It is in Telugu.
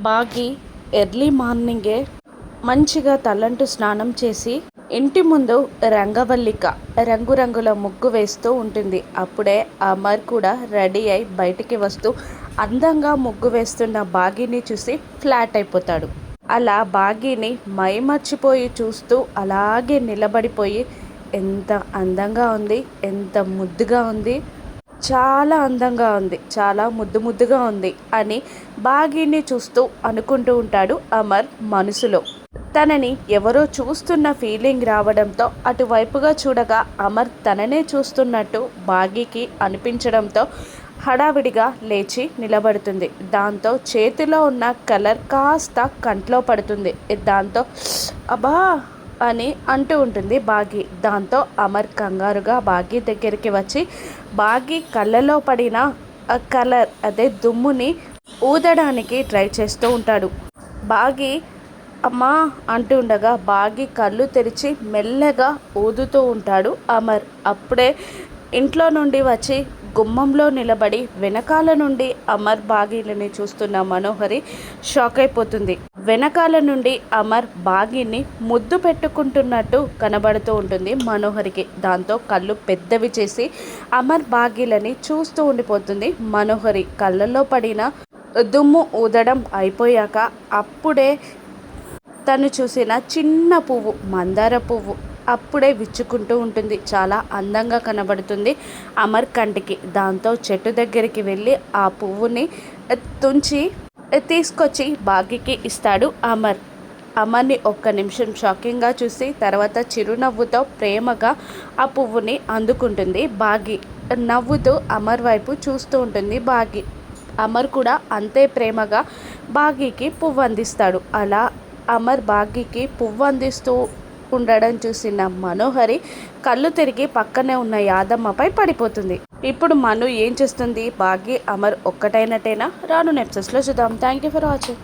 బాగి ఎర్లీ మార్నింగే మంచిగా తలంటు స్నానం చేసి ఇంటి ముందు రంగవల్లిక రంగురంగుల ముగ్గు వేస్తూ ఉంటుంది. అప్పుడే అమర్ కూడా రెడీ అయి బయటికి వస్తూ అందంగా ముగ్గు వేస్తున్న బాగిని చూసి ఫ్లాట్ అయిపోతాడు. అలా బాగిని మైమర్చిపోయి చూస్తూ అలాగే నిలబడిపోయి, ఎంత అందంగా ఉంది, ఎంత ముద్దుగా ఉంది, చాలా అందంగా ఉంది, చాలా ముద్దు ముద్దుగా ఉంది అని బాగిని చూస్తూ అనుకుంటూ ఉంటాడు అమర్ మనసులో. తనని ఎవరో చూస్తున్న ఫీలింగ్ రావడంతో అటువైపుగా చూడగా అమర్ తననే చూస్తున్నట్టు బాగికి అనిపించడంతో హడావిడిగా లేచి నిలబడుతుంది. దాంతో చేతిలో ఉన్న కలర్ కాస్త కంట్లో పడుతుంది. దాంతో అబ్బా అని అంటూ ఉంటుంది బాగి. దాంతో అమర్ కంగారుగా బాగి దగ్గరికి వచ్చి బాగి కళ్ళలో పడిన ఆ కలర్ అదే దుమ్ముని ఊదడానికి ట్రై చేస్తూ ఉంటాడు. బాగి అమ్మా అంటూ ఉండగా బాగి కళ్ళు తెరిచి మెల్లగా ఊదుతూ ఉంటాడు అమర్. అప్పుడే ఇంట్లో నుండి వచ్చి గుమ్మంలో నిలబడి వెనకాల నుండి అమర్ బాగిలని చూస్తున్న మనోహరి షాక్ అయిపోతుంది. వెనకాల నుండి అమర్ బాగిని ముద్దు పెట్టుకుంటున్నట్టు కనబడుతూ ఉంటుంది మనోహరికి. దాంతో కళ్ళు పెద్దవి చేసి అమర్ బాగిలని చూస్తూ ఉండిపోతుంది మనోహరి. కళ్ళల్లో పడిన దుమ్ము ఊదడం అయిపోయాక అప్పుడే తను చూసిన చిన్న పువ్వు మందార పువ్వు అప్పుడే విచ్చుకుంటూ ఉంటుంది. చాలా అందంగా కనబడుతుంది అమర్ కంటికి. దాంతో చెట్టు దగ్గరికి వెళ్ళి ఆ పువ్వుని తుంచి తీసుకొచ్చి బాగికి ఇస్తాడు అమర్. అమర్ని ఒక్క నిమిషం షాకింగ్గా చూసి తర్వాత చిరునవ్వుతో ప్రేమగా ఆ పువ్వుని అందుకుంటుంది బాగి. నవ్వుతూ అమర్ వైపు చూస్తూ ఉంటుంది బాగి. అమర్ కూడా అంతే ప్రేమగా బాగికి పువ్వు అందిస్తాడు. అలా అమర్ బాగికి పువ్వు అందిస్తూ ఉండడం చూసిన మనోహరి కళ్ళు తిరిగి పక్కనే ఉన్న యాదమ్మపై పడిపోతుంది. ఇప్పుడు మను ఏం చేస్తుంది? బాగి అమర్ ఒక్కటైనట్టేనా? రాను ఎపిసోడ్స్లో చూద్దాం. Thank you for watching.